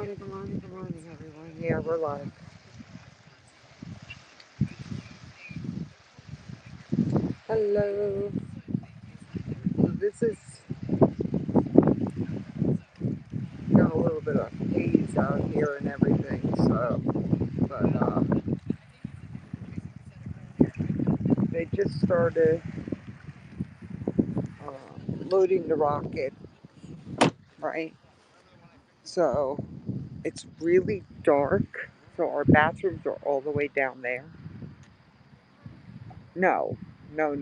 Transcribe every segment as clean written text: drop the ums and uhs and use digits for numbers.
Good morning, everyone. Yeah, we're live. Hello. So this is got a little bit of haze out here and everything. So, but they just started loading the rocket, right? So it's really dark. So our bathrooms are all the way down there. No, no.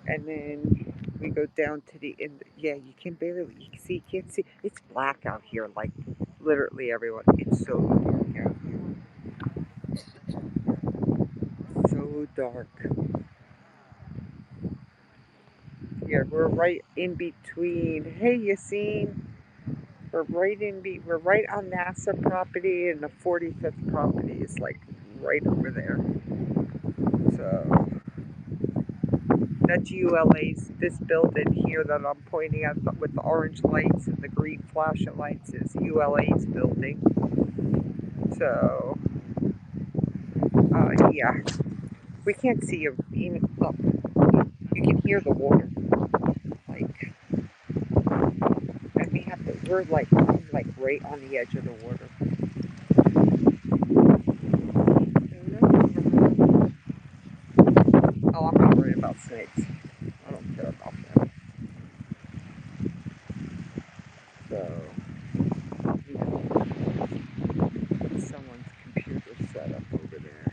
And then we go down to the end. Yeah, you can barely you can see. You can't see. It's black out here, like literally everyone. It's so dark out here. So dark. Yeah, we're right in between. Hey, Yassine. We're right on NASA property, and the 45th property is like right over there. So that's ULA's. This building here that I'm pointing at with the orange lights and the green flashing lights is ULA's building. So, yeah, we can't see it. Even look, you can hear the water. Like, and we have to. We're like right on the edge of the water. Oh, I'm not worried about snakes. I don't care about them. So, yeah, someone's computer set up over there.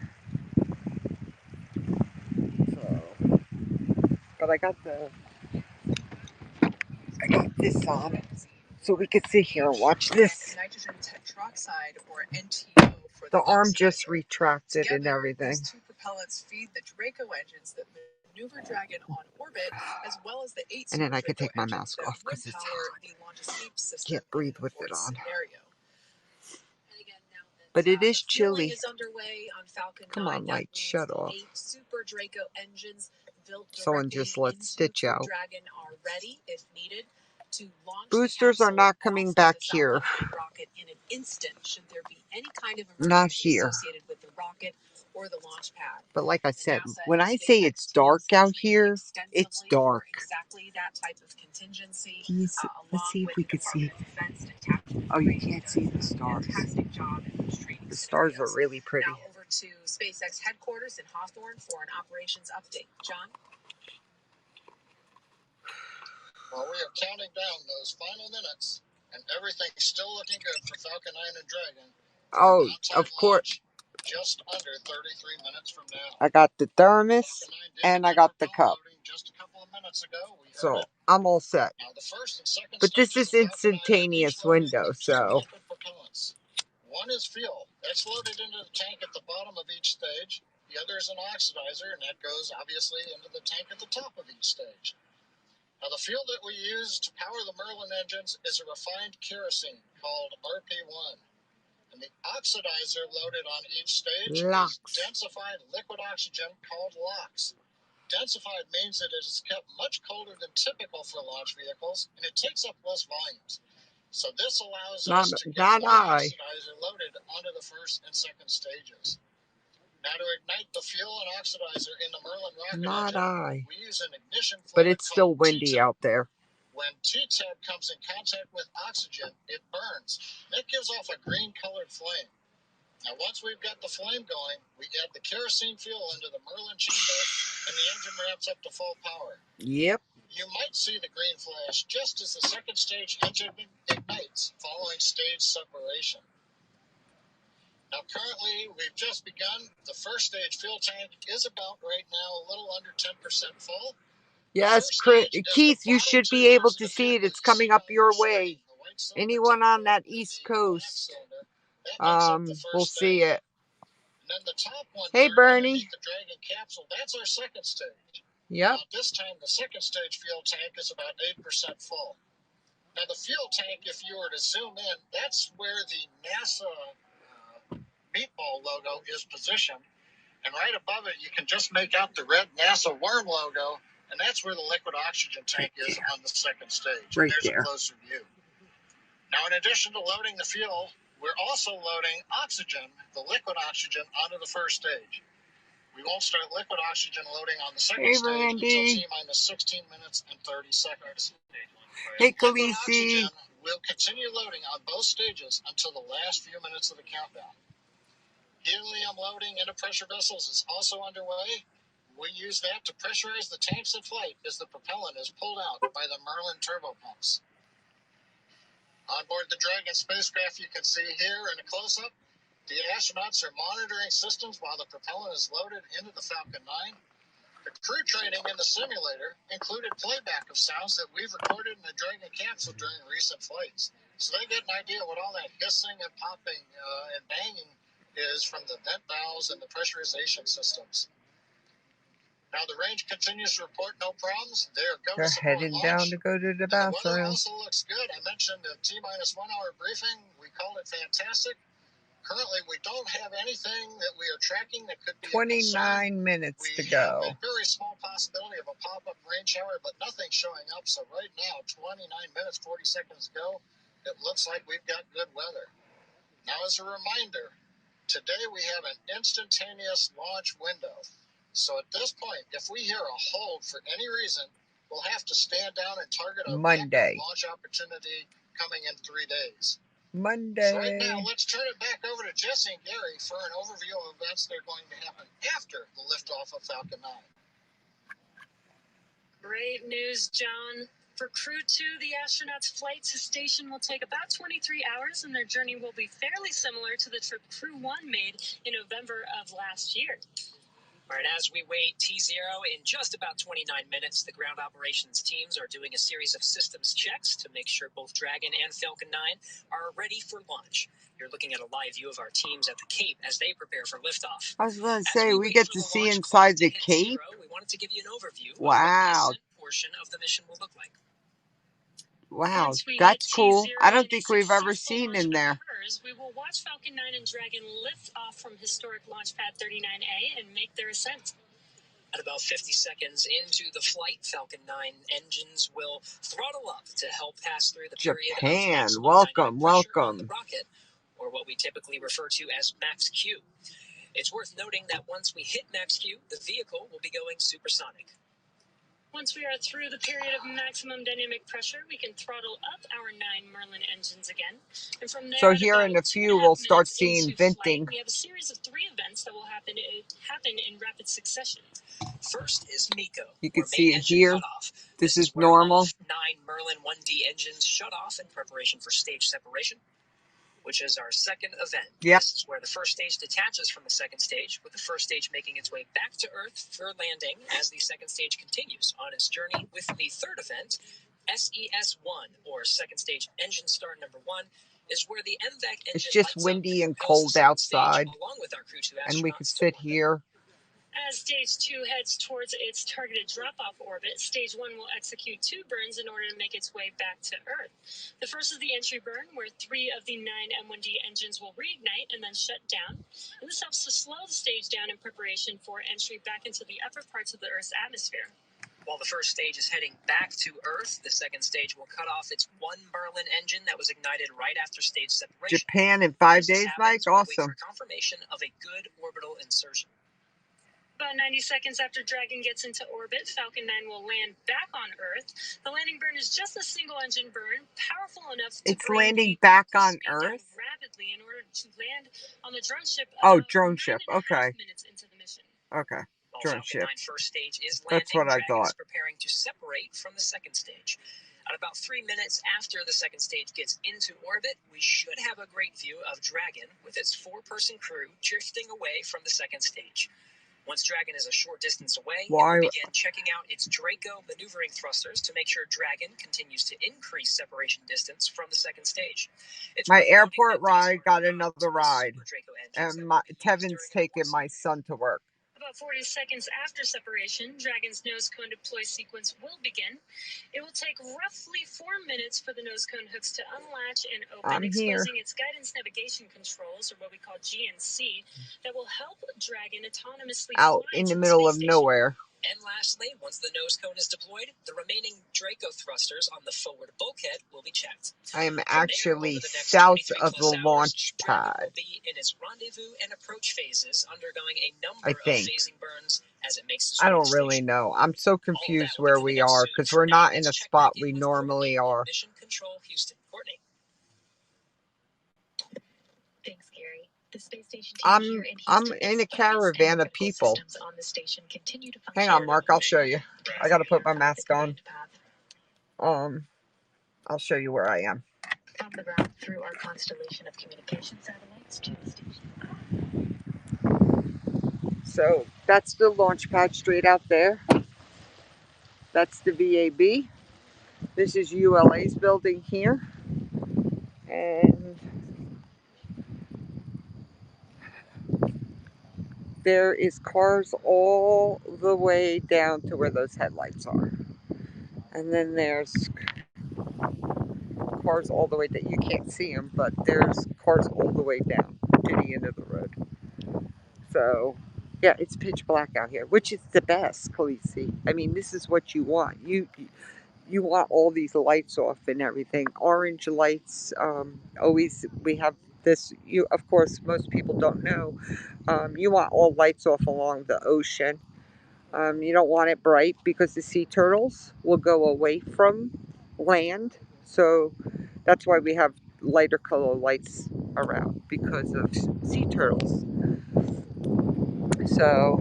So, but I got this on, so we could sit here and watch this. Nitrogen tetroxide, or NTO, for the arm just retracted and everything. These two propellants feed the Draco engines that maneuver Dragon on orbit, as well as the 8 and then I could take my mask off because it's hot. Can't breathe with it on. But it is chilly. Come on, light, shut off. Someone just let Stitch out. Boosters are not coming back here. Not here. But like I said, when I say it's dark out here, it's dark. Let's see if we can see. Oh, you can't see the stars. The stars are really pretty. Now over to SpaceX headquarters in Hawthorne for an operations update. John? Well, we are counting down those final minutes, and everything's still looking good for Falcon 9 and Dragon. Oh, of course. Just under 33 minutes from now. I got the thermos and I got the cup. Just a couple of minutes ago, so I'm all set. Now, the first and second but this is instantaneous window, so. One is fuel. That's loaded into the tank at the bottom of each stage. The other is an oxidizer, and that goes obviously into the tank at the top of each stage. Now, the fuel that we use to power the Merlin engines is a refined kerosene called RP1. And the oxidizer loaded on each stage is densified liquid oxygen called LOX. Densified means that it is kept much colder than typical for launch vehicles, and it takes up less volumes. So this allows us to get more oxidizer loaded onto the first and second stages. Now, to ignite the fuel and oxidizer in the Merlin rocket engine, we use an ignition fluid. But it's still windy out there. When T-tab comes in contact with oxygen, it burns. And it gives off a green-colored flame. Now, once we've got the flame going, we add the kerosene fuel into the Merlin chamber, and the engine ramps up to full power. Yep. You might see the green flash just as the second stage engine ignites, following stage separation. Now, currently, we've just begun. The first stage fuel tank is about right now a little under 10% full. Yes, Keith, you should be able to see it. It's coming up your way. Anyone on that East Coast will see it. Hey, Bernie. The Dragon capsule, that's our second stage. Yep. Now, this time, the second stage fuel tank is about 8% full. Now, the fuel tank, if you were to zoom in, that's where the NASA meatball logo is positioned. And right above it, you can just make out the red NASA worm logo, and that's where the liquid oxygen tank is on the second stage. Right There's there. a closer view. Now, in addition to loading the fuel, we're also loading oxygen, the liquid oxygen, onto the first stage. We won't start liquid oxygen loading on the second stage until T-minus 16 minutes and 30 seconds. Hey, Liquid Khaleesi. oxygen will continue loading on both stages until the last few minutes of the countdown. Helium loading into pressure vessels is also underway. We use that to pressurize the tanks in flight as the propellant is pulled out by the Merlin turbo pumps. On board the Dragon spacecraft, you can see here in a close-up, the astronauts are monitoring systems while the propellant is loaded into the Falcon 9. The crew training in the simulator included playback of sounds that we've recorded in the Dragon capsule during recent flights. So they get an idea what all that hissing and popping and banging is from the vent valves and the pressurization systems. Now the range continues to report no problems. They're heading down to go to the bathroom. The weather also looks good. I mentioned the T-minus 1 hour briefing. We called it fantastic. Currently, we don't have anything that we are tracking that could be 29 minutes to go. We have a very small possibility of a pop-up rain shower, but nothing showing up. So right now, 29 minutes, 40 seconds ago, it looks like we've got good weather. Now, as a reminder, today we have an instantaneous launch window. So at this point, if we hear a hold for any reason, we'll have to stand down and target a Monday launch opportunity coming in 3 days. Monday. So right now, let's turn it back over to Jesse and Gary for an overview of events that are going to happen after the liftoff of Falcon 9. Great news, John. For Crew 2, the astronauts' flight to station will take about 23 hours, and their journey will be fairly similar to the trip Crew 1 made in November of last year. All right, as we wait T0, in just about 29 minutes, the ground operations teams are doing a series of systems checks to make sure both Dragon and Falcon 9 are ready for launch. You're looking at a live view of our teams at the Cape as they prepare for liftoff. I was going to say, we get to see inside the Cape. We wanted to give you an overview of wow. what the ascent portion of the mission will look like. Wow, that's cool. I don't think we've ever seen in there. We will watch Falcon 9 and Dragon lift off from historic launch pad 39A and make their ascent. At about 50 seconds into the flight, Falcon 9 engines will throttle up to help pass through the period of maximum welcome, on welcome. the rocket, or what we typically refer to as max Q. It's worth noting that once we hit max Q, the vehicle will be going supersonic. Once we are through the period of maximum dynamic pressure, we can throttle up our 9 Merlin engines again. And from there, so here in a few, we'll start seeing venting. We have a series of 3 events that will happen in rapid succession. First is MECO. You can see it here. This is normal. 9 Merlin 1D engines shut off in preparation for stage separation, which is our second event. Yep. This is where the first stage detaches from the second stage, with the first stage making its way back to Earth for landing as the second stage continues on its journey with the third event, SES-1, or second stage engine start number 1, is where the MVAC engine it's just windy and cold outside, along with our crew 2 and we could sit here. As Stage 2 heads towards its targeted drop-off orbit, Stage 1 will execute 2 burns in order to make its way back to Earth. The first is the entry burn, where 3 of the 9 M1D engines will reignite and then shut down. And this helps to slow the stage down in preparation for entry back into the upper parts of the Earth's atmosphere. While the first stage is heading back to Earth, the second stage will cut off its 1 Merlin engine that was ignited right after stage separation. Japan in 5 days, Mike? Awesome. For confirmation of a good orbital insertion. About 90 seconds after Dragon gets into orbit, Falcon 9 will land back on Earth. The landing burn is just a single-engine burn, powerful enough to it's landing back on Earth? Rapidly in order to land on the drone ship. Oh, drone ship. Okay. Minutes into the mission. Okay. Drone ship. First stage is landing. That's what I thought. Is preparing to separate from the second stage. At about 3 minutes after the second stage gets into orbit, we should have a great view of Dragon with its 4-person crew drifting away from the second stage. Once Dragon is a short distance away, it will begin checking out its Draco maneuvering thrusters to make sure Dragon continues to increase separation distance from the second stage. My airport ride got another ride, and Tevin's taking my son to work. About 40 seconds after separation, Dragon's nose cone deploy sequence will begin. It will take roughly 4 minutes for the nose cone hooks to unlatch and open, exposing its guidance navigation controls, or what we call GNC, that will help Dragon autonomously out in the middle of nowhere. And lastly, once the nose cone is deployed, the remaining Draco thrusters on the forward bulkhead will be checked. I am From actually there, over the next south 23 of plus the hours, launch Dragon pad, will be in its rendezvous and approach phases, undergoing a I number of think. phasing burns as it makes its I way to don't really station. know. I'm so All of that confused will be where for the we next are soon. because For we're now, not in let's a check spot back we in with normally Courtney in are. Mission Control Houston. Courtney. Thanks, Gary. The space station team I'm here in I'm Houston in a explains any caravan of critical people. systems on the station continue to Hang function on, Mark. I'll show you. I got to put my off the mask on. command path. I'll show you where I am. From the ground through our constellation of communication satellites to the station. So that's the launch pad straight out there. That's the VAB. This is ULA's building here. And there is cars all the way down to where those headlights are. And then there's cars all the way that you can't see them, but there's cars all the way down to the end of the road. So yeah, it's pitch black out here, which is the best, Khaleesi. I mean, this is what you want. You want all these lights off and everything. Orange lights. Always we have this. You of course most people don't know. You want all lights off along the ocean. You don't want it bright because the sea turtles will go away from land. So that's why we have lighter color lights around because of sea turtles. So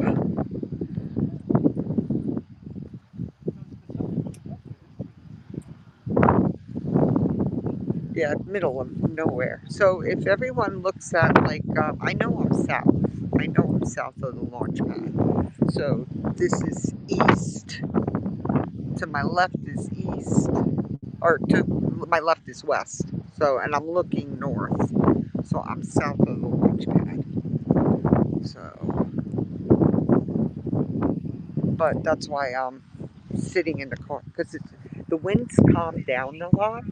yeah, middle of nowhere. So if everyone looks at like, I know I'm south. I know I'm south of the launch pad. So this is east. To my left is east, or to my left is west. So, and I'm looking north. So I'm south of the launch pad. So, but that's why I'm sitting in the car because the winds calm down a lot.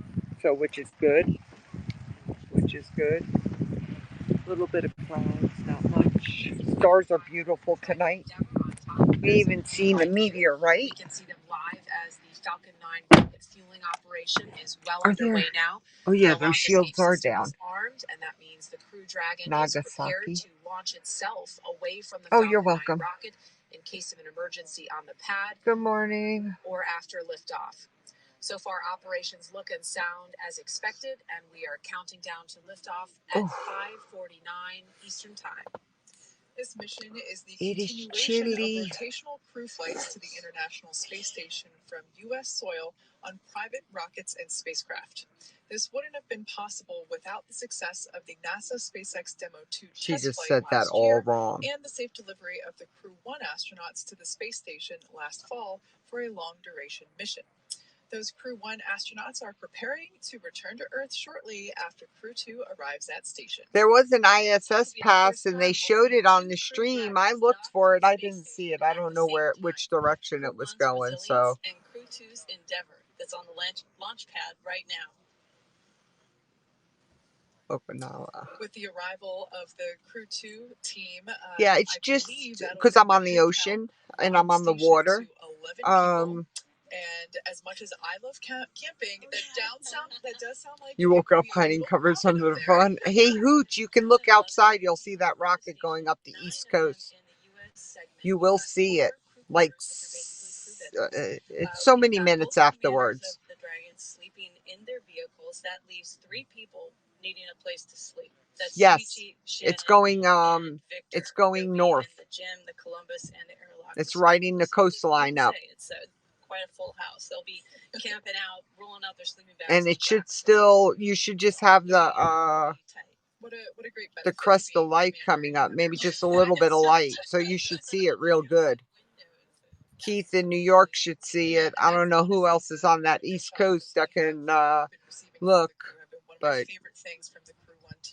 So, which is good. Which is good. A little bit of clouds, not much. Stars are beautiful tonight. We even seen the meteor, right? We can see them live as the Falcon 9 rocket fueling operation is well underway now. Oh yeah, those shields are down. Armed, and that means the Crew Dragon is Nagasaki. prepared to launch itself away from the Oh, Falcon you're 9 welcome. rocket in case of an emergency on the pad. Good morning. Or after liftoff. So far, operations look and sound as expected, and we are counting down to liftoff at 5:49 Eastern Time. This mission is the continuation of rotational crew flights to the International Space Station from U.S. soil on private rockets and spacecraft. This wouldn't have been possible without the success of the NASA SpaceX Demo 2 She test just flight said that last all year, wrong. and the safe delivery of the Crew 1 astronauts to the space station last fall for a long-duration mission. Those Crew 1 astronauts are preparing to return to Earth shortly after Crew 2 arrives at station. There was an ISS pass and they showed it on the stream. I looked for it. I didn't see it. I don't know which direction it was going. So and Crew 2's endeavor that's on the launch pad right now. Okinawa. With the arrival of the Crew 2 team, yeah, it's just because I'm on the ocean and I'm on the water. And as much as I love camping, that does sound like you woke up hiding covers under the fun. Hey, Hooch, you can look outside. You'll see that rocket going up the East Coast. You will see it. Like, it's so many minutes afterwards. The Dragons sleeping in their vehicles. That leaves 3 people needing a place to sleep. That's yes, Shannon, it's going north. The Gem, the Columbus, and the Airlock. It's riding the coastline up. It's quite a full house. They'll be camping out, rolling out their sleeping bags. And it should still, you should just have the what a great the crest of light coming up. Maybe just a little bit of light. So you should see it real good. Keith in New York should see it. I don't know who else is on that East Coast that can look. But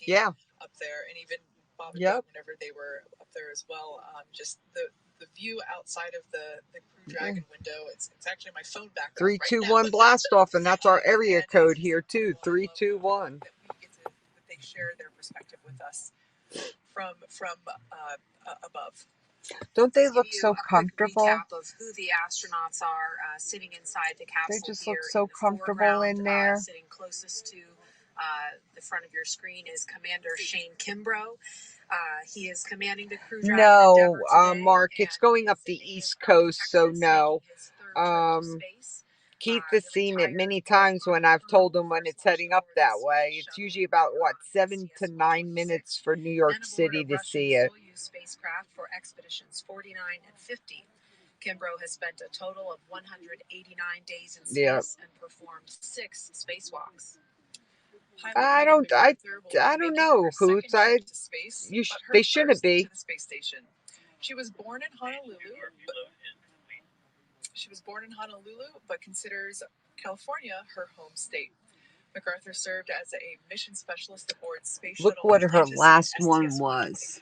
yeah, up there, and even Bob and Doug, whenever they were up there as well. Just the view outside of the Crew Dragon window. It's actually my phone back. 321 blast off, and that's our area code here too. 321. That they share their perspective with us from above. Don't they look so comfortable? Recap of who the astronauts are sitting inside the capsule. They just here look so in the comfortable in there. Sitting closest to the front of your screen is Commander Shane Kimbrough. He is commanding the Crew Dragon No, Endeavour today, Mark, it's going up the East Coast, so no. Keith has seen it many times when I've told him when it's heading up that way. It's usually about, what, 7 to 9 minutes for New York City to see it. Spacecraft for expeditions 49 and 50. Kimbrough has spent a total of 189 days in space and performed 6 spacewalks. I don't know, Hoots. They shouldn't be. She was born in Honolulu. But considers California her home state. MacArthur served as a mission specialist aboard Space Shuttle. Look what her last one was.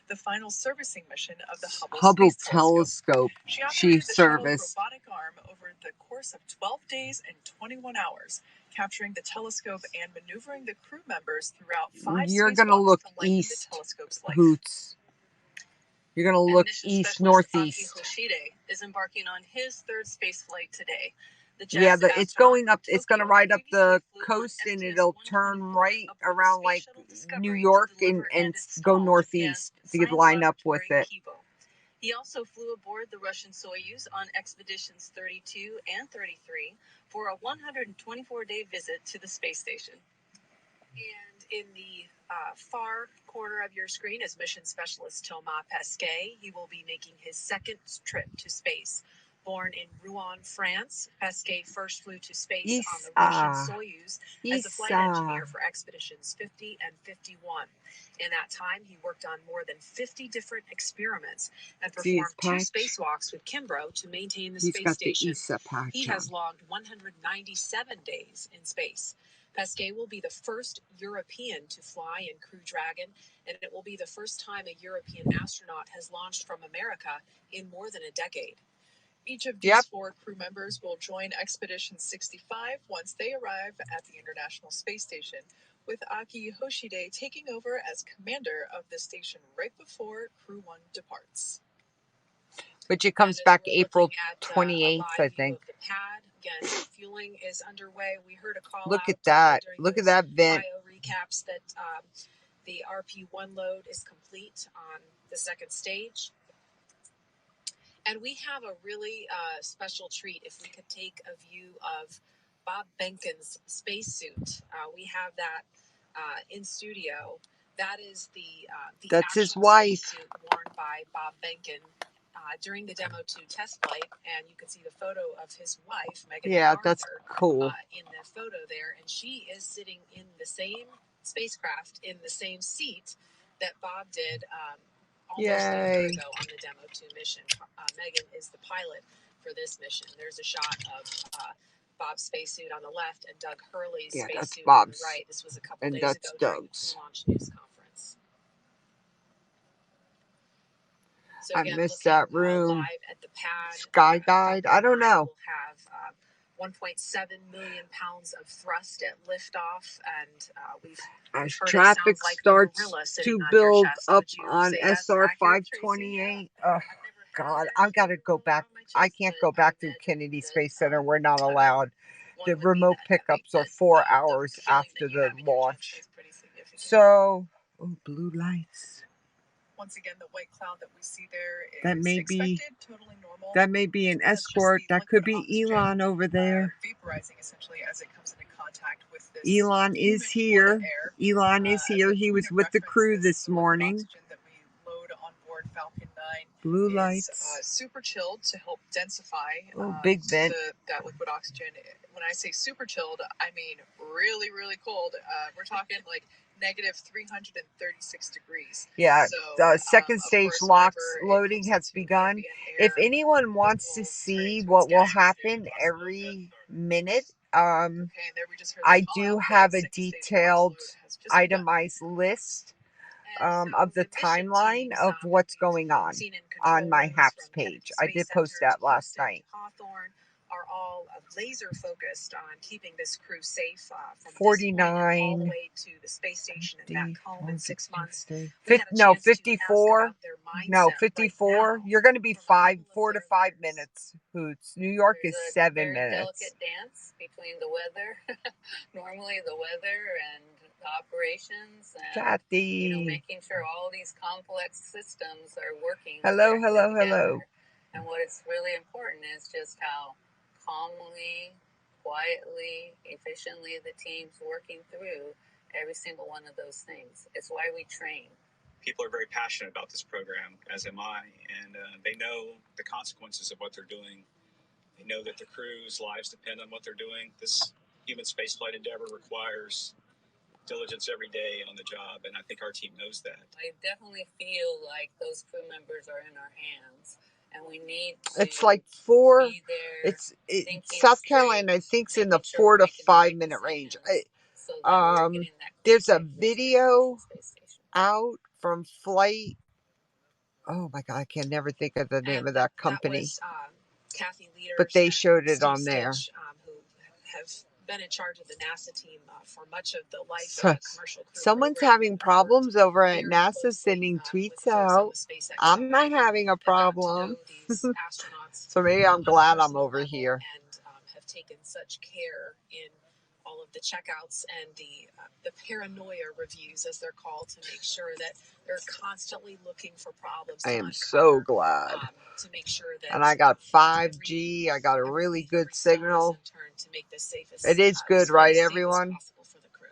The final servicing mission of the Hubble telescope. She serviced. The robotic arm over the course of 12 days and 21 hours, capturing the telescope and maneuvering the crew members throughout 5 You're going to look east, Hoots. You're going to look east, northeast. Hoshide is embarking on his 3rd space flight today. Yeah, it's going up. It's going to ride up the coast, and it'll turn right around like New York and go northeast to line up with it. He also flew aboard the Russian Soyuz on expeditions 32 and 33 for a 124-day visit to the space station. And in the far corner of your screen is mission specialist Thomas Pesquet. He will be making his 2nd trip to space. Born in Rouen, France, Pesquet first flew to space on the Russian Soyuz as a flight engineer for expeditions 50 and 51. In that time, he worked on more than 50 different experiments and performed 2 spacewalks with Kimbrough to maintain the space station. He has logged 197 days in space. Pesquet will be the first European to fly in Crew Dragon, and it will be the first time a European astronaut has launched from America in more than a decade. Each of these 4 crew members will join Expedition 65 once they arrive at the International Space Station, with Aki Hoshide taking over as commander of the station right before Crew 1 departs. Which it comes back April 28th, I think. The pad. Again, fueling is underway. We heard a call. Look at that. Look at that vent. Recaps that the RP1 load is complete on the 2nd stage. And we have a really special treat if we could take a view of Bob Behnken's spacesuit. We have that in studio. That is that's his wife. Suit worn by Bob Behnken during the Demo 2 test flight, and you can see the photo of his wife, Megan. Yeah, that's cool. In the photo there, and she is sitting in the same spacecraft in the same seat that Bob did. Almost a year ago on the Demo 2 mission. Megan is the pilot for this mission. There's a shot of Bob's spacesuit on the left and Doug Hurley's spacesuit on the right. This was a couple days ago during the launch news conference. So again, I missed that room. Live at the pad, Sky Guide? I don't know. We'll have 1.7 million pounds of thrust at liftoff, and we've as traffic starts to build up on SR 528. Oh God, I've got to go back. I can't go back to Kennedy Space Center. We're not allowed. The remote pickups are 4 hours after the launch. So, blue lights. Once again, the white cloud that we see there is totally normal. That may be an escort. That could be Elon over there. Vaporizing essentially as it comes into contact with this. Elon is here. Elon is here. He was with the crew this morning. That we load on board Falcon 9 blue lights. Super chilled to help densify big vent. That liquid oxygen. When I say super chilled, I mean really, really cold. We're talking like negative 336 degrees. Yeah, so, the 2nd stage loading has begun. If anyone wants to see what will happen every minute, I do have a detailed, itemized list of the timeline of what's going on my HAPS page. I did post that last night. are all laser focused on keeping this crew safe from 49 all the way to the space station and back home in 6 months. No, 54. No, 54. Right, you're going to be 4 to 5 minutes. Hoots. New York is 7 minutes. Delicate dance between the weather, normally the weather and the operations, and Kathy, making sure all these complex systems are working. Hello. And what is really important is just how calmly, quietly, efficiently the team's working through every single one of those things. It's why we train. People are very passionate about this program, as am I, and they know the consequences of what they're doing. They know that the crew's lives depend on what they're doing. This human spaceflight endeavor requires diligence every day on the job, and I think our team knows that. I definitely feel like those crew members are in our hands, and we need to it's like 4. be there. It's South Carolina, I think, is in the 4 to 5 minute range. There's a video out from flight. Oh my God, I can never think of the name of that company. That was, Kathy Leaders, but they showed it Steve on there. Sitch, who have been in charge of the NASA team for much of the life of the commercial crew. Someone's having problems over at NASA sending tweets out. I'm not having a problem. So maybe I'm glad I'm over here. And have taken such care in all of the checkouts and the paranoia reviews, as they're called, to make sure that they're constantly looking for problems. I am so glad. To make sure that, and I got 5G. I got a really good signal. To make this safest, it is good, right, everyone? For the crew.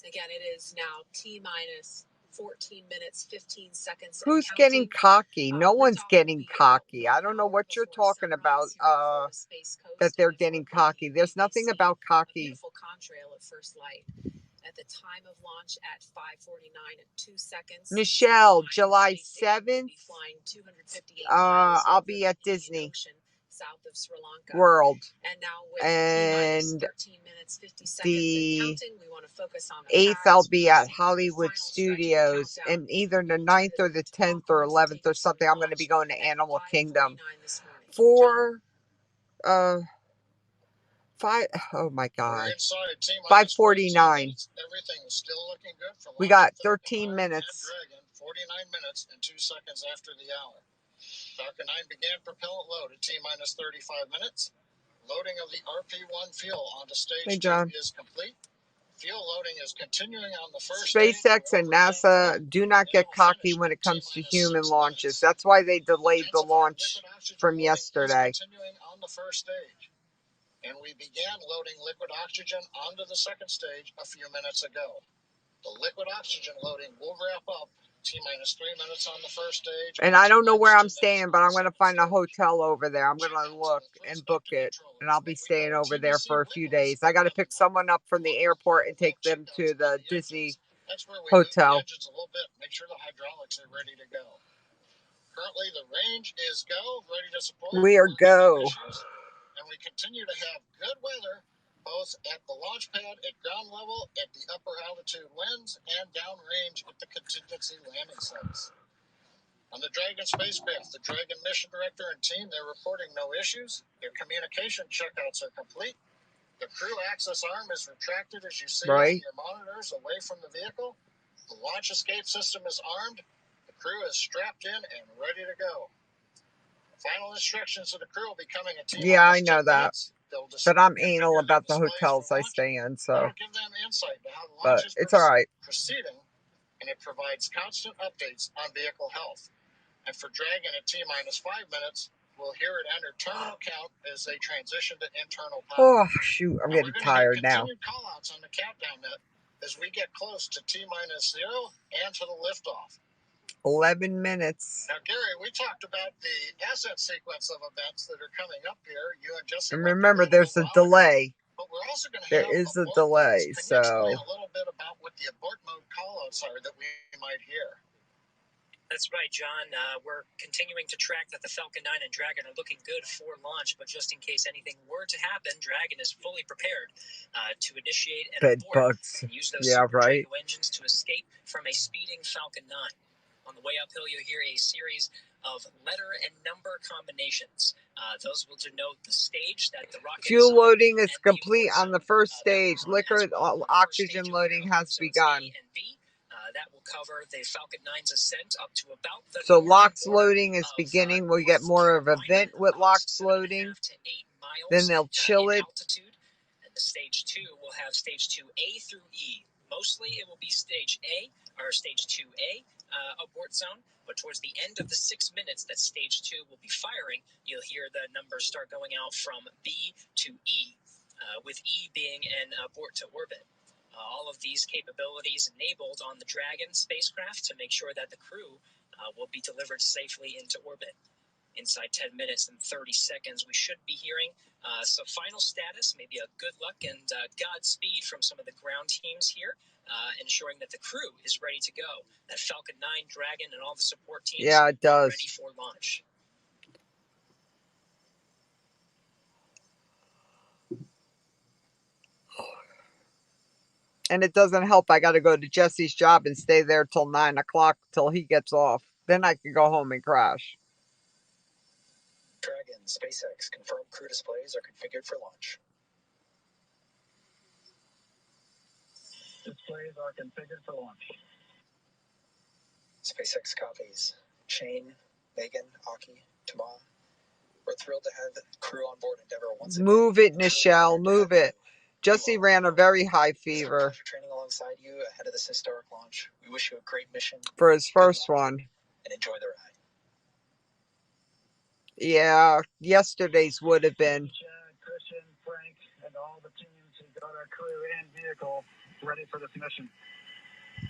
Again, it is now T-minus 14 minutes, 15 seconds. Who's getting cocky? No one's getting cocky. I don't know what you're talking about, that they're getting cocky. There's nothing about cocky. Beautiful contrail at first light. At the time of launch at 5:49 and 2 seconds. Michelle, July 7th, I'll be at Disney south of Sri Lanka. World. And now with and 13 minutes, 50 seconds the counting, we want to focus on the 8th, I'll be at Hollywood Studios, and either the 9th or the 10th or 11th or something, I'm going to be going to Animal Kingdom for 5. Oh my God, 5:49. We got 13 minutes. 49 minutes and 2 seconds after the hour. Falcon 9 began propellant load at T-minus 35 minutes. Loading of the RP-1 fuel onto stage 2 is complete. Fuel loading is continuing on the first SpaceX and NASA do not get cocky when it comes to human launches. That's why they delayed the launch from yesterday. Continuing on the first stage. And we began loading liquid oxygen onto the second stage a few minutes ago. The liquid oxygen loading will wrap up T-minus 3 minutes on the first stage. And I don't know where I'm staying, but I'm going to find a hotel over there. I'm going to look and book it, and I'll be staying over there for a few days. I got to pick someone up from the airport and take them to the Disney hotel. A little bit, make sure the hydraulics are ready to go. Currently, the range is go, ready to support. We are go. And we continue to have good weather, both at the launch pad at ground level, at the upper altitude winds, and downrange at the contingency landing sites. On the Dragon spacecraft, the Dragon mission director and team, they're reporting no issues. Their communication checkouts are complete. The crew access arm is retracted, as you see on your monitors, away from the vehicle. The launch escape system is armed. The crew is strapped in and ready to go. Final instructions of the crew will be coming at T-minus 10 Yeah, I know that. minutes. But I'm anal about the hotels I stay in, so. Give them insight to how the But launch is it's all right. proceeding, and it provides constant updates on vehicle health. And for Dragon at T-minus 5 minutes, we'll hear it enter terminal count as they transition to internal power. Oh, shoot, I'm getting tired now. Call-outs on the countdown net as we get close to T-minus 0 and to the liftoff. 11 minutes. Now, Gary, we talked about the ascent sequence of events that are coming up here. You and Jesse. And remember, there's a delay. But we're also going to There is a delay, so. Can you explain a little bit about what the abort mode callouts are that we might hear? That's right, John. We're continuing to track that the Falcon 9 and Dragon are looking good for launch, but just in case anything were to happen, Dragon is fully prepared to initiate an abort and use those Super Draco engines to escape from a speeding Falcon 9. On the way uphill, you'll hear a series of letter and number combinations. Those will denote the stage that the rocket Fuel is on loading is and the complete abort on the zone, first that stage. we're on as Liquid well. The first oxygen stage of loading the has zones begun. A and B. That will cover the Falcon 9's ascent up to about the So northern LOX border loading is of beginning. We get North more of a Carolina, vent with about LOX 7.5 loading. to 8 miles Then they'll chill in it. altitude. And the stage 2 will have stage 2A through E. Mostly it will be stage A, or stage 2A abort zone, but towards the end of the 6 minutes that stage 2 will be firing, you'll hear the numbers start going out from B to E, with E being an abort to orbit. All of these capabilities enabled on the Dragon spacecraft to make sure that the crew will be delivered safely into orbit. Inside 10 minutes and 30 seconds, we should be hearing some final status, maybe a good luck and Godspeed from some of the ground teams here, ensuring that the crew is ready to go. That Falcon 9, Dragon, and all the support teams Yeah, it does. are ready for launch. And it doesn't help. I got to go to Jesse's job and stay there till 9 o'clock till he gets off. Then I can go home and crash. Dragon, SpaceX, confirmed crew displays are configured for launch. Displays are configured for launch. SpaceX copies. Shane, Megan, Aki, Tama. We're thrilled to have the crew on board Endeavour once again. Move it, Nichelle. Move it. Jesse ran a very high fever. It's a pleasure training alongside you ahead of this historic launch. We wish you a great mission For his first one. and enjoy the ride. Yeah, yesterday's would have been. Chad, Christian, Frank, and all the teams who got our crew and vehicle ready for this mission.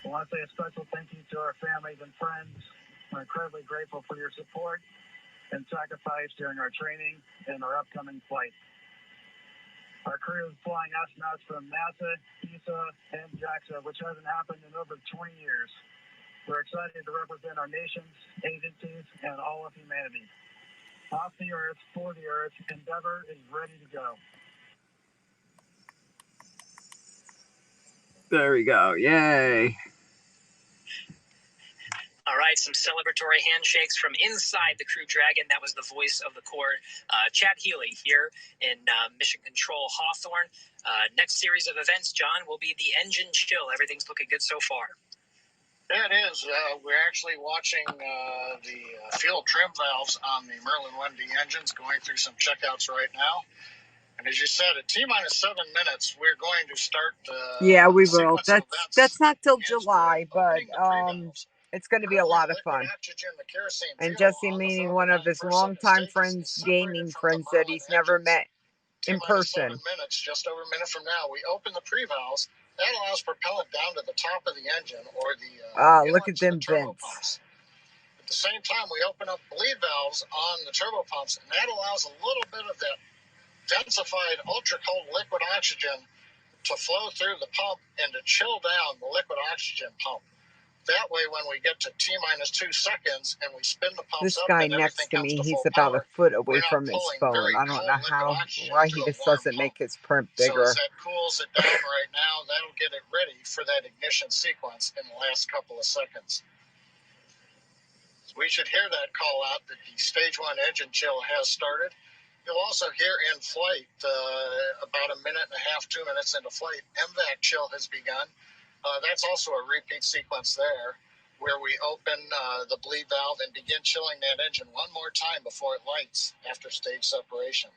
I want to say a special thank you to our families and friends. We're incredibly grateful for your support and sacrifice during our training and our upcoming flight. Our crew is flying astronauts from NASA, ESA, and JAXA, which hasn't happened in over 20 years. We're excited to represent our nations, agencies, and all of humanity. Off the Earth, for the Earth, Endeavour is ready to go. There we go. Yay. All right, some celebratory handshakes from inside the Crew Dragon. That was the voice of the Corps, Chad Healy, here in Mission Control Hawthorne. Next series of events, John, will be the engine chill. Everything's looking good so far. Yeah, it is. We're actually watching the fuel trim valves on the Merlin 1D engines going through some checkouts right now. And as you said, at T-minus 7 minutes, we're going to start Yeah, we will. sequence of events. That's not till Begins July, with but opening the pre-valves. it's going to be a lot of fun. And Jesse, meaning one of his longtime friends, gaming friends that he's never met in person. 7 minutes, just over a minute from now, we open the pre-valves. That allows propellant down to the top of the engine or the look at them turbo vents. pumps. At the same time, we open up bleed valves on the turbo pumps, and that allows a little bit of that densified ultra-cold liquid oxygen to flow through the pump and to chill down the liquid oxygen pump. That way, when we get to T-minus 2 seconds and we spin the pumps This up guy and next everything to comes me, to he's full about power, a foot away we're not from his pulling phone. very I don't cold know liquid oxygen why he through a just warm doesn't pump. make his print So bigger. as that cools it down right now, that'll get it ready for that ignition sequence in the last couple of seconds. We should hear that call out that the stage 1 engine chill has started. You'll also hear in flight, about a minute and a half, 2 minutes into flight, MVAC chill has begun. That's also a repeat sequence there, where we open the bleed valve and begin chilling that engine one more time before it lights after stage separation.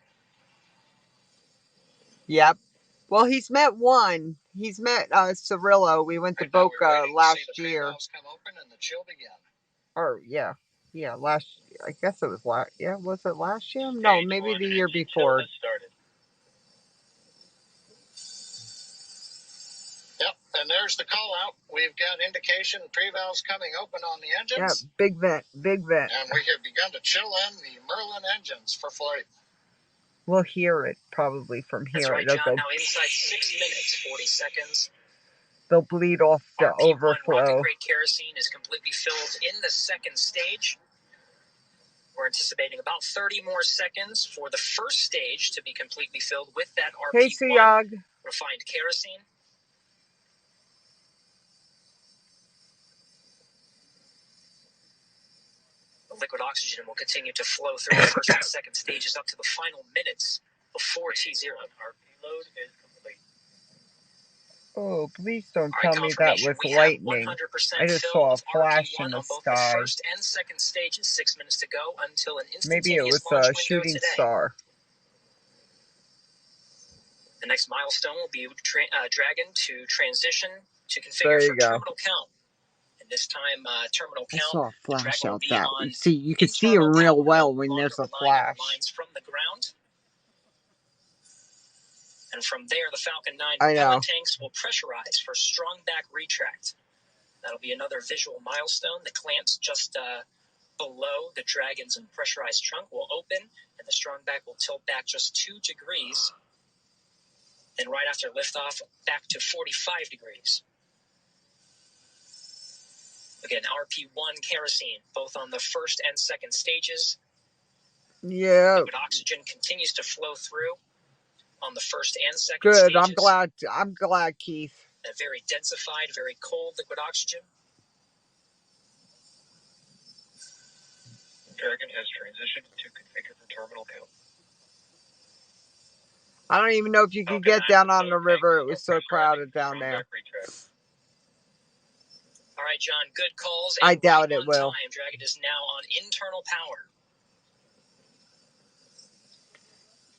Yep. Well, he's met one. He's met Cirillo. We went to Boca last year. Come open and the chill begin. Or yeah, last. I guess it was last. Yeah, was it last year? No, maybe the year before. Yep, and there's the call out. We've got indication pre-valves coming open on the engines. Yeah, big vent, big vent. And we have begun to chill in the Merlin engines for flight. We'll hear it probably from here. That's right, John. Now inside 6 minutes, 40 seconds. They'll bleed off the RP1 overflow. rocket grade kerosene is completely filled in the second stage. We're anticipating about 30 more seconds for the first stage to be completely filled with that RP1 Hey, Suyag. refined kerosene. liquid oxygen will continue to flow through the first and second stages up to the final minutes before T0. Our payload is complete. Oh, please don't All right, tell me that was we lightning. have 100% I just fill saw a of flash RP1 in the on both sky. the first and second stages. 6 minutes to go until an Maybe it instantaneous was launch a window shooting today. star. The next milestone will be Dragon to transition to configure for terminal count. And this time, terminal count. I saw a flash out that. You can see it internal real power, well no when longer there's a relying on flash. lines from the ground. And from there, the Falcon 9 I propellant know. tanks will pressurize for strong back retract. That'll be another visual milestone. The clamps just below the Dragon's pressurized trunk will open, and the strong back will tilt back just 2 degrees. Then right after liftoff, back to 45 degrees. Again, RP1 kerosene, both on the first and second stages. Yeah. Liquid oxygen continues to flow through on the first and second Good. stages. I'm glad, Keith. That very densified, very cold liquid oxygen. Dragon has transitioned to configure for terminal count. I don't even know if you can get down on the river. It was so crowded down there. All right, John, good calls. I doubt it will. Dragon is now on internal power.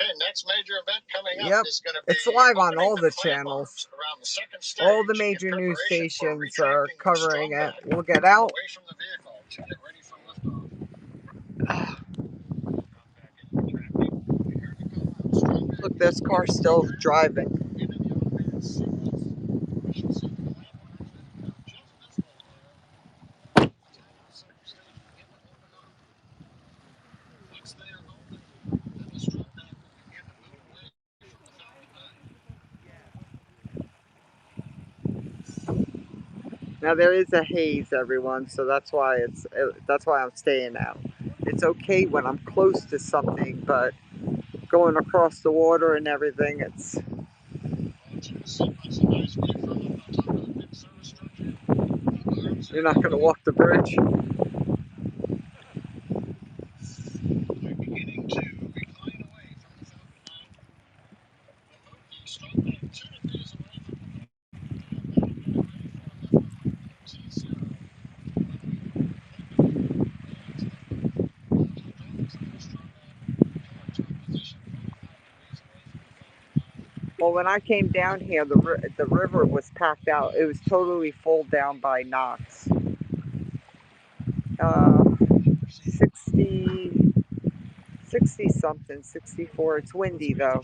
Okay, next major event coming up is going to be it's live on all the clamp channels. arms around the second stage. All the major news stations are covering it. We'll get out. Away from the vehicle to get ready for liftoff. Look, this car's still driving. Now there is a haze, everyone, so that's why I'm staying out. It's okay when I'm close to something, but going across the water and everything, it's. You're not going to walk the bridge. Well, when I came down here, the river was packed out. It was totally full down by knots. 60 something, 64. It's windy though.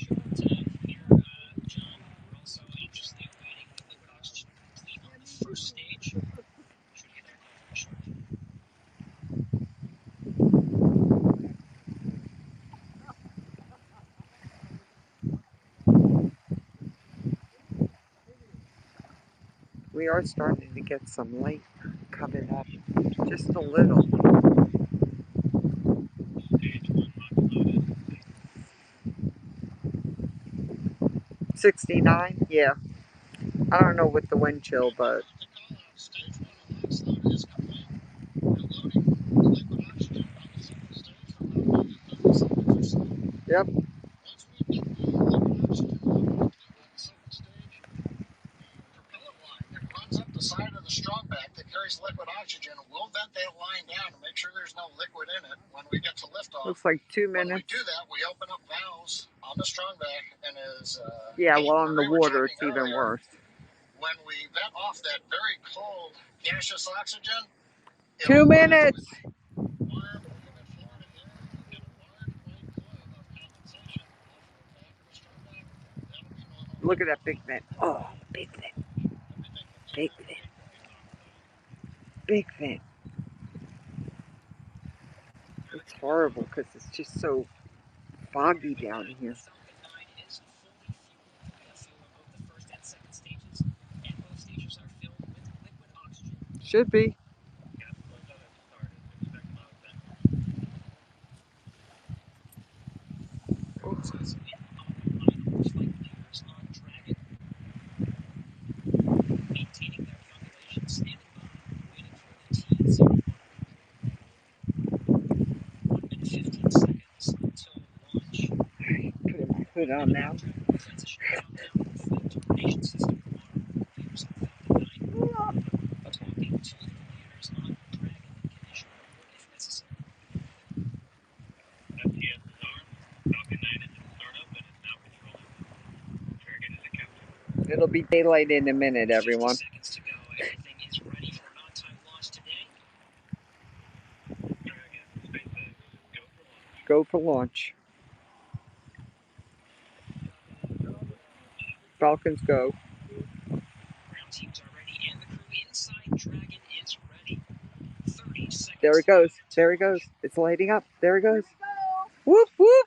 We are starting to get some light coming up, just a little. 69, yeah. I don't know with the wind chill, but. Yep. The side of the strong back that carries liquid oxygen will vent that line down to make sure there's no liquid in it when we get to liftoff. Looks like 2 minutes. When we do that, we open up valves on the strong back, and as yeah, well, on the water it's even worse. When we vent off that very cold gaseous oxygen, 2 minutes. Look at that big vent. Oh, big vent. Big vent. Big vent. It's horrible because it's just so foggy down here. Should be. put on now. Transition countdown for the termination system. Leaders have found 9 more, but talking to the computers on Dragon can issue more if necessary. FTS is armed. Falcon 9 is in startup and is now controlling. Dragon is a captain. It'll be daylight in a minute, everyone. 50 seconds to go. Everything is ready for an on-time launch today. Dragon, SpaceX, go for launch. Go for launch. Falcons go. Ground teams are ready and the crew inside Dragon is ready. 30 seconds. There it goes. There it goes. It's lighting up. There it goes. Whoop, whoop.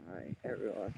All right, everyone.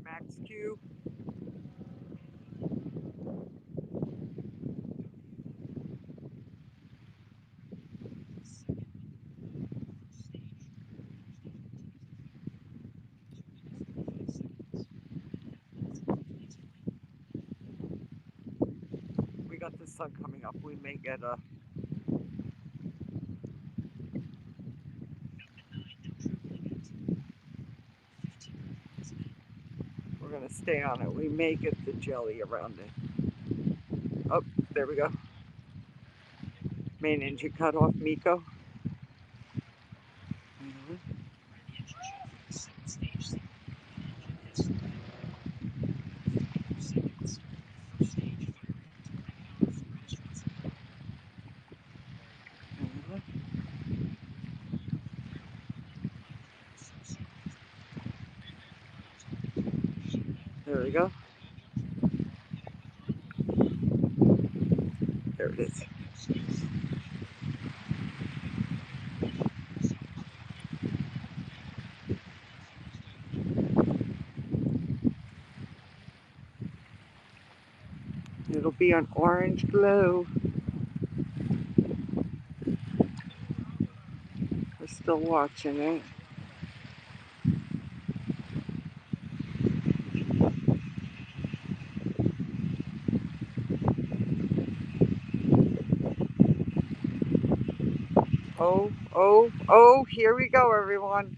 Max Q. We got the sun coming up. We may get a... We're going to stay on it. We may get the jelly around it. Oh, there we go. Main engine cut off, Miko. There we go. There it is. It'll be an orange glow. We're still watching it. Oh, oh, oh, here we go, everyone.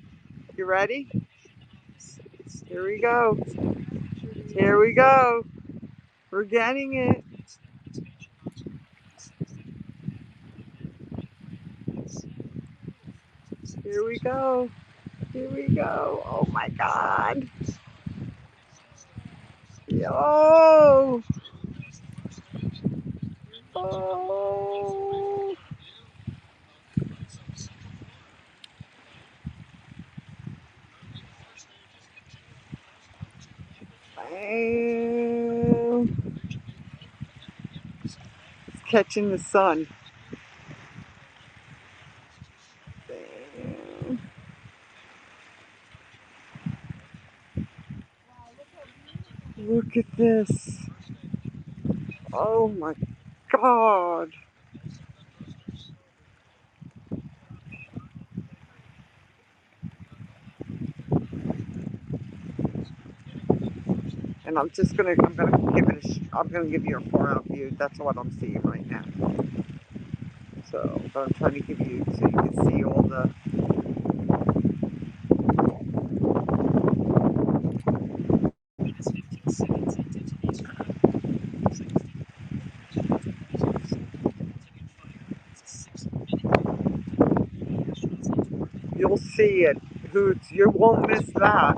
You ready? Here we go. Here we go. We're getting it. Here we go. Here we go. Oh my God. Yo. Oh. Bam. It's catching the sun. Bam. Look at this. Oh my God. And I'm gonna give you a 4-hour view. That's what I'm seeing right now. So, but I'm trying to give you so you can see all the. You'll see it, Hoots. You won't miss that.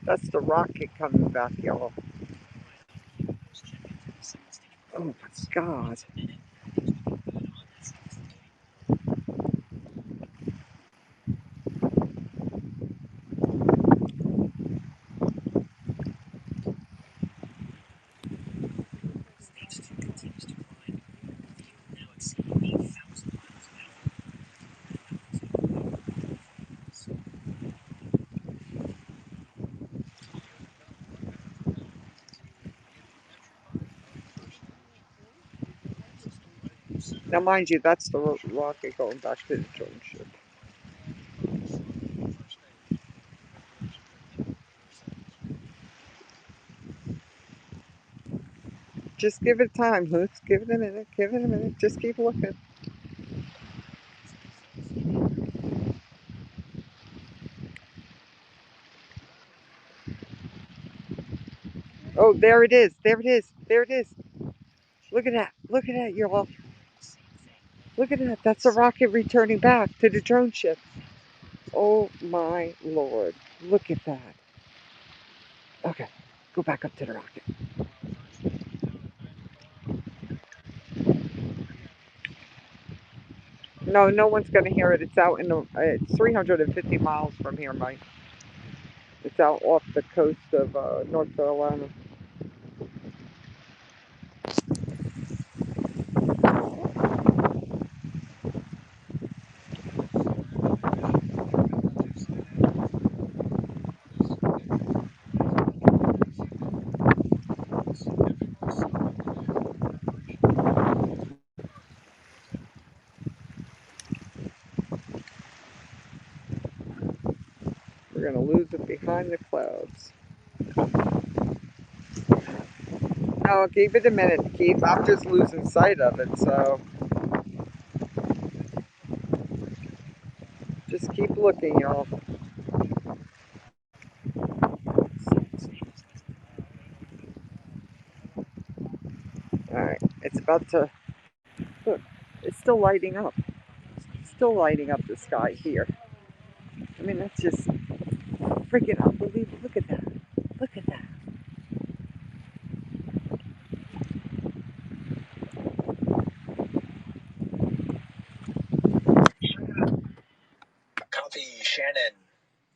That's the rocket coming back, y'all. Oh my God. Now, mind you, that's the rocket going back to the drone ship. Just give it time, Hoots. Give it a minute. Give it a minute. Just keep looking. Oh, there it is. There it is. There it is. Look at that. Look at that, y'all. Look at that. That's a rocket returning back to the drone ship. Oh my Lord. Look at that. Okay. Go back up to the rocket. No, no one's going to hear it. It's out in the. It's 350 miles from here, Mike. It's out off the coast of North Carolina. We're going to lose it behind the clouds. No, give it a minute, Keith. I'm just losing sight of it, so just keep looking, y'all. Alright, it's about to. Look, it's still lighting up. Still lighting up the sky here. I mean, that's just freaking unbelievable. Look at that. Look at that. Copy, Shannon.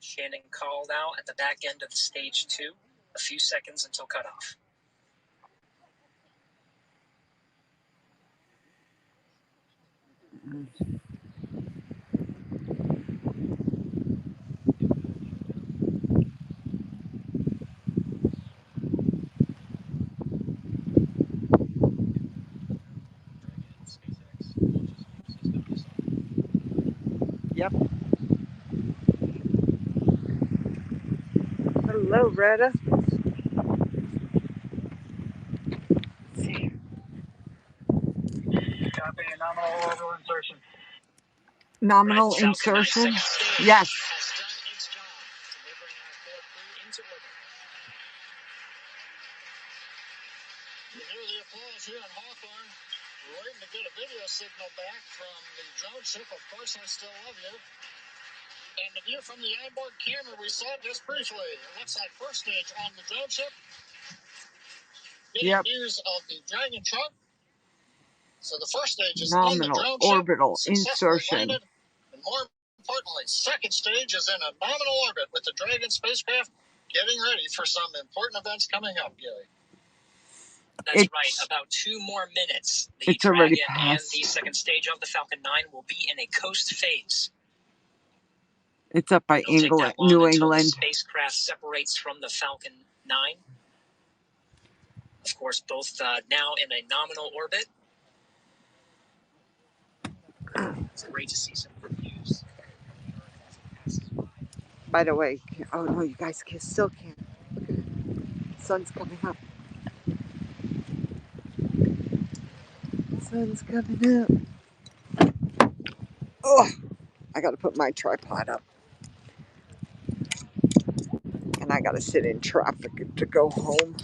Shannon called out at the back end of stage 2. A few seconds until cutoff. Yep. Hello, Retta. Let's see. Copy, nominal orbital insertion. Nominal insertion. Yes. Has done its job, delivering our core crew into orbit. You hear the applause here in Hawthorne. We're waiting to get a video signal back from the drone ship. Of course, I still love you. And the view from the onboard camera we saw just briefly. It looks like first stage on the drone ship. Getting views of the Dragon truck. So the first stage is on the drone ship. Orbital Successfully insertion. landed. And more importantly, second stage is in a nominal orbit with the Dragon spacecraft getting ready for some important events coming up, Gary. That's right. About 2 more minutes. The Dragon and the second stage of the Falcon 9 will be in a coast phase. It's up by New England. The spacecraft separates from the Falcon 9. Of course, both now in a nominal orbit. It's great to see some good views. By the way, oh no, you guys still can't. Look at it. The sun's coming up. Sun's coming up. Oh, I gotta put my tripod up. And I gotta sit in traffic to go home.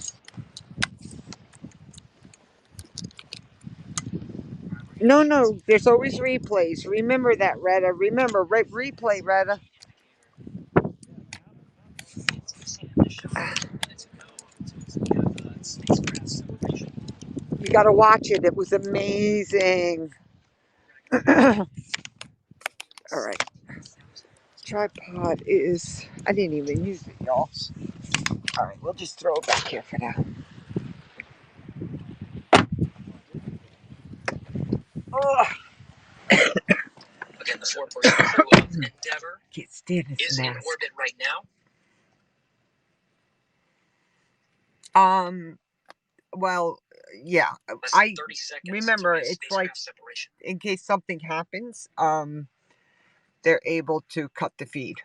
No, there's always replays. Remember that, Retta. Remember, replay, Retta. You gotta watch it. It was amazing. All right. Tripod is... I didn't even use it, y'all. All right, we'll just throw it back here for now. Oh. Again, the 4-person crew of Endeavour is in orbit right now. Well, yeah. I remember it's like in case something happens, they're able to cut the feed.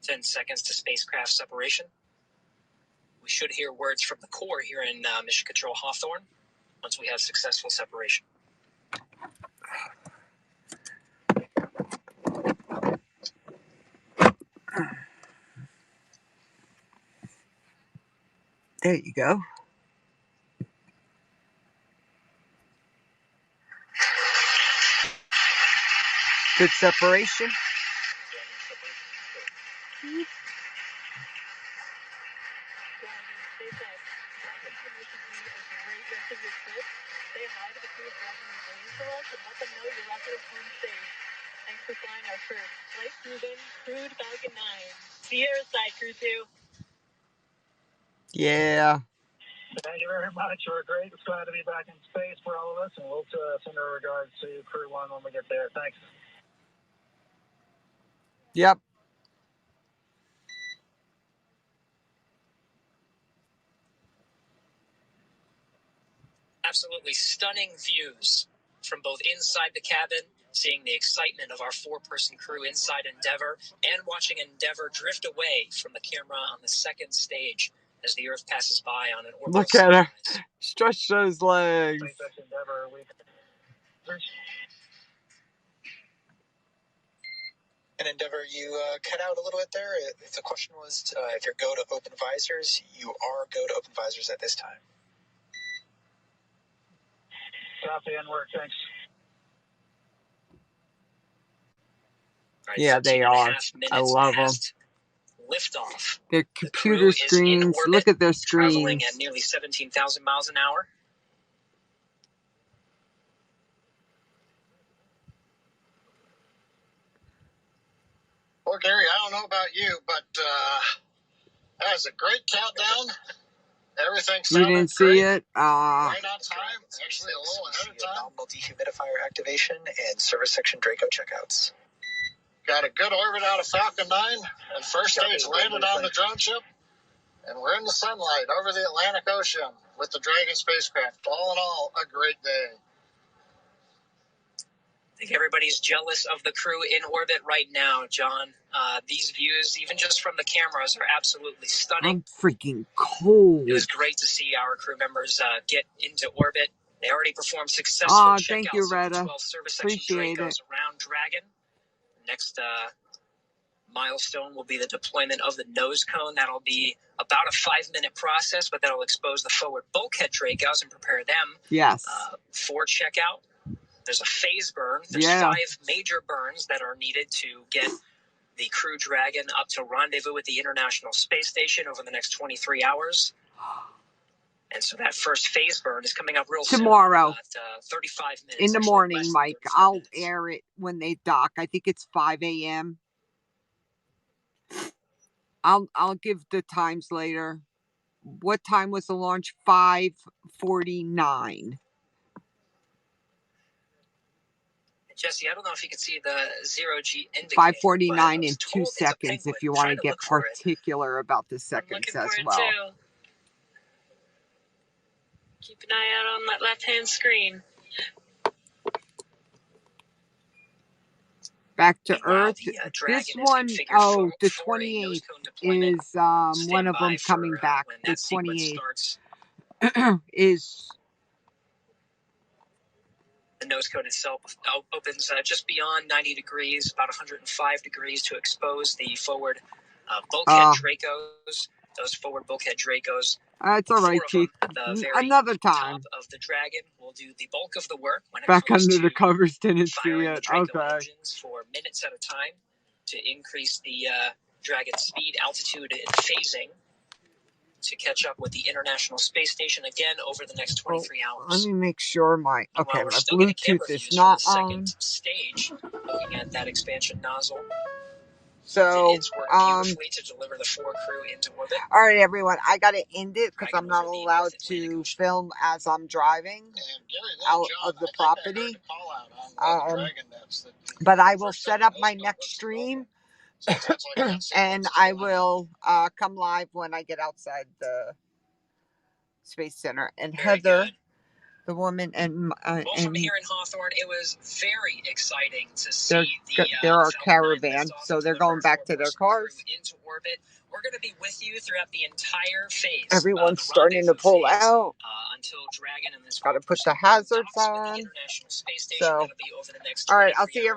Ten seconds to spacecraft separation. We should hear words from the core here in Mission Control Hawthorne once we have successful separation. There you go. Good separation. Thanks for flying our first flight crewed Falcon 9. Sierra side, crew 2. Yeah. Thank you very much. We're great. It's glad to be back in space for all of us, and we'll send our regards to Crew 1 when we get there. Thanks. Yep. Absolutely stunning views from both inside the cabin, seeing the excitement of our 4-person crew inside Endeavour, and watching Endeavour drift away from the camera on the second stage as the Earth passes by on an orbital. Look at her. Stretch those legs. And Endeavour, you cut out a little bit there. If the question was if you're go to open visors, you are go to open visors at this time. Copy and work, thanks. Right, yeah, they are. I love them. Liftoff. Their computer screens. Look at their screens. Traveling at nearly 17,000 miles an hour. Well, Gary, I don't know about you, but That was a great countdown. Everything You sounded didn't see great. it? Right on time. Actually, a little ahead of time. Nominal dehumidifier activation and service section Draco checkouts. Got a good orbit out of Falcon 9, and first stage landed on the drone ship, and we're in the sunlight over the Atlantic Ocean with the Dragon spacecraft. All in all, a great day. I think everybody's jealous of the crew in orbit right now, John. These views, even just from the cameras, are absolutely stunning. I'm freaking cold. It was great to see our crew members get into orbit. They already performed successful checkouts thank you, of the Retta. 12 service section Appreciate Dracos it. around Dragon. Next milestone will be the deployment of the nose cone. That'll be about a 5-minute process, but that'll expose the forward bulkhead Dracos and prepare them for checkout. There's a phase burn. There's 5 major burns that are needed to get the Crew Dragon up to rendezvous with the International Space Station over the next 23 hours. And so that first phase burn is coming up real tomorrow. Soon, 35 minutes. In the morning, Mike. I'll air it when they dock. I think it's 5 a.m. I'll give the times later. What time was the launch? 5:49. Jesse, I don't know if you can see the 0G indicator. 5:49 in 2 seconds if you want to get particular about the seconds as well. Too. Keep an eye out on that left-hand screen. Back to Earth. This one, the 28th is one of them coming back. The 28th is... The nose cone itself opens just beyond 90 degrees, about 105 degrees to expose the forward bulkhead Dracos. Those forward bulkhead Dracos. It's all right, Chief. Another time. Top of the Dragon will do the bulk of the work when it back comes under to the covers. Didn't see it. Draco Okay. engines for minutes at a time to increase the Dragon speed, altitude, and phasing to catch up with the International Space Station again over the next 23 hours. Let me make sure my my Bluetooth is not on. Stage, looking at that expansion nozzle. So, it's worked beautifully to deliver the 4 crew into orbit. All right, everyone. I got to end it because I'm not allowed to film as I'm driving out of the property. But I will set up my next stream. And I will come live when I get outside the Space Center. And Heather, the woman, and from here in Hawthorne, it was very exciting to see they're our caravan, so they're going back to their cars. Into orbit. We're going to be with you throughout the entire phase. Everyone's starting to pull out. Until Dragon and this. Got to put the hazards on. So, all right, I'll see everyone.